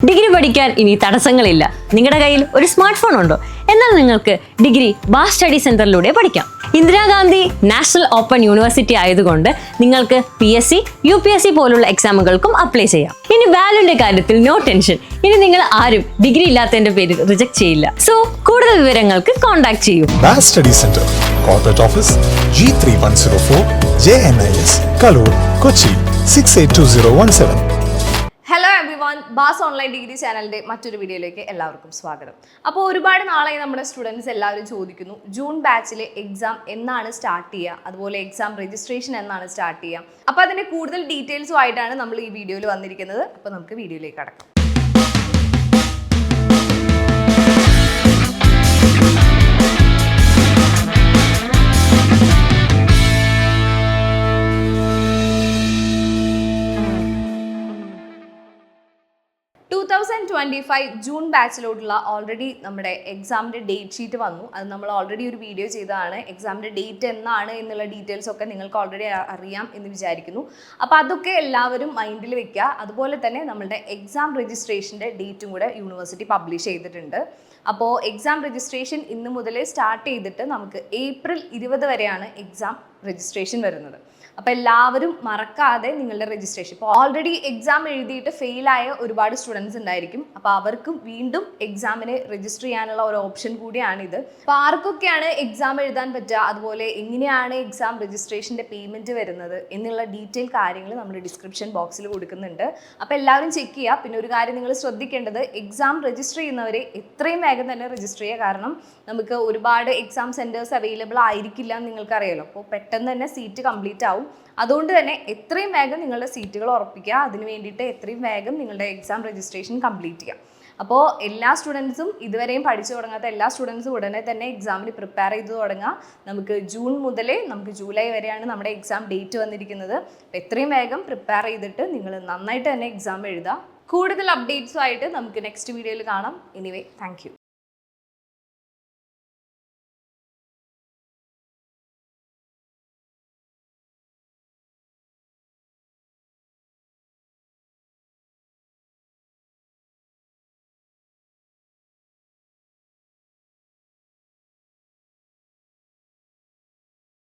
Degree പഠിക്കാൻ ഇനി തടസ്സങ്ങളില്ല. നിങ്ങളുടെ കയ്യിൽ ഒരു സ്മാർട്ട് ഫോൺ ഉണ്ടോ? എന്നാൽ നിങ്ങൾക്ക് ഡിഗ്രി ബാസ് സ്റ്റഡി സെന്ററിലൂടെ പഠിക്കാം. ഇന്ദിരാഗാന്ധി നാഷണൽ ഓപ്പൺ യൂണിവേഴ്സിറ്റി ആയതുകൊണ്ട് നിങ്ങൾക്ക് PSC, UPSC പോലുള്ള എക്സാമുകൾക്കും അപ്ലൈ ചെയ്യാം. ഇനി വാല്യൂന്റെ കാര്യത്തിൽ നോ ടെൻഷൻ. ഇനി നിങ്ങൾ ആരും ഡിഗ്രി ഇല്ലാത്തതിന്റെ പേരിൽ റിജക്ട് ചെയ്യില്ല. സോ കൂടുതൽ വിവരങ്ങൾക്ക് കോൺടാക്ട് ചെയ്യൂ. Baas study centre, corporate office, G3104, JNIS, Kaloor, Kochi 682017. Hello everyone, Baas online degree ചാനലിൻ്റെ മറ്റൊരു വീഡിയോയിലേക്ക് എല്ലാവർക്കും സ്വാഗതം. അപ്പോൾ ഒരുപാട് നാളായി നമ്മുടെ സ്റ്റുഡൻസ് എല്ലാവരും ചോദിക്കുന്നു, ജൂൺ ബാച്ചിലെ എക്സാം എന്നാണ് സ്റ്റാർട്ട് ചെയ്യുക, അതുപോലെ എക്സാം രജിസ്ട്രേഷൻ എന്നാണ് സ്റ്റാർട്ട് ചെയ്യുക. അപ്പോൾ അതിൻ്റെ കൂടുതൽ ഡീറ്റെയിൽസും ആയിട്ടാണ് നമ്മൾ ഈ വീഡിയോയിൽ വന്നിരിക്കുന്നത്. അപ്പോൾ നമുക്ക് വീഡിയോയിലേക്ക് കടക്കാം. ജൂൺ ബാച്ചിലോട്ടുള്ള ഓൾറെഡി നമ്മുടെ എക്സാമിൻ്റെ ഡേറ്റ് ഷീറ്റ് വന്നു. അത് നമ്മൾ ഓൾറെഡി ഒരു വീഡിയോ ചെയ്തതാണ്. എക്സാമിൻ്റെ ഡേറ്റ് എന്നാണ് എന്നുള്ള ഡീറ്റെയിൽസ് ഒക്കെ നിങ്ങൾക്ക് ഓൾറെഡി അറിയാം എന്ന് വിചാരിക്കുന്നു. അപ്പോൾ അതൊക്കെ എല്ലാവരും മൈൻഡിൽ വെക്കുക. അതുപോലെ തന്നെ നമ്മളുടെ എക്സാം രജിസ്ട്രേഷൻ്റെ ഡേറ്റും കൂടെ യൂണിവേഴ്സിറ്റി പബ്ലിഷ് ചെയ്തിട്ടുണ്ട്. അപ്പോൾ എക്സാം രജിസ്ട്രേഷൻ ഇന്ന് മുതലേ സ്റ്റാർട്ട് ചെയ്തിട്ട് നമുക്ക് ഏപ്രിൽ 20 വരെയാണ് എക്സാം രജിസ്ട്രേഷൻ വരുന്നത്. അപ്പോൾ എല്ലാവരും മറക്കാതെ നിങ്ങളുടെ രജിസ്ട്രേഷൻ, ഇപ്പോൾ ഓൾറെഡി എക്സാം എഴുതിയിട്ട് ഫെയിലായ ഒരുപാട് സ്റ്റുഡൻസ് ഉണ്ടായിരിക്കും. അപ്പോൾ അവർക്കും വീണ്ടും എക്സാമിന് രജിസ്റ്റർ ചെയ്യാനുള്ള ഒരു ഓപ്ഷൻ കൂടിയാണിത്. അപ്പോൾ ആർക്കൊക്കെയാണ് എക്സാം എഴുതാൻ പറ്റുക, അതുപോലെ എങ്ങനെയാണ് എക്സാം രജിസ്ട്രേഷൻ്റെ പേയ്മെൻറ്റ് വരുന്നത് എന്നുള്ള ഡീറ്റെയിൽ കാര്യങ്ങൾ നമ്മൾ ഡിസ്ക്രിപ്ഷൻ ബോക്സിൽ കൊടുക്കുന്നുണ്ട്. അപ്പോൾ എല്ലാവരും ചെക്ക് ചെയ്യുക. പിന്നെ ഒരു കാര്യം നിങ്ങൾ ശ്രദ്ധിക്കേണ്ടത്, എക്സാം രജിസ്റ്റർ ചെയ്യുന്നവരെ എത്രയും വേഗം തന്നെ രജിസ്റ്റർ ചെയ്യുക. കാരണം നമുക്ക് ഒരുപാട് എക്സാം സെൻറ്റേഴ്സ് അവൈലബിൾ ആയിരിക്കില്ല എന്ന് നിങ്ങൾക്കറിയാലോ. അപ്പോൾ പെട്ടെന്ന് തന്നെ സീറ്റ് കംപ്ലീറ്റ് ആവും. അതുകൊണ്ട് തന്നെ എത്രയും വേഗം നിങ്ങളുടെ സീറ്റുകൾ ഉറപ്പിക്കുക. അതിന് വേണ്ടിയിട്ട് എത്രയും വേഗം നിങ്ങളുടെ എക്സാം രജിസ്ട്രേഷൻ കംപ്ലീറ്റ് ചെയ്യുക. അപ്പോൾ എല്ലാ സ്റ്റുഡൻസും, ഇതുവരെയും പഠിച്ചു തുടങ്ങാത്ത എല്ലാ സ്റ്റുഡൻസും ഉടനെ തന്നെ എക്സാമിന് പ്രിപ്പയർ ചെയ്ത് തുടങ്ങുക. നമുക്ക് ജൂൺ മുതലേ നമുക്ക് ജൂലൈ വരെയാണ് നമ്മുടെ എക്സാം ഡേറ്റ് വന്നിരിക്കുന്നത്. അപ്പോൾ എത്രയും വേഗം പ്രിപ്പയർ ചെയ്തിട്ട് നിങ്ങൾ നന്നായിട്ട് തന്നെ എക്സാം എഴുതുക. കൂടുതൽ അപ്ഡേറ്റ്സുമായിട്ട് നമുക്ക് നെക്സ്റ്റ് വീഡിയോയിൽ കാണാം. Anyway, thank you.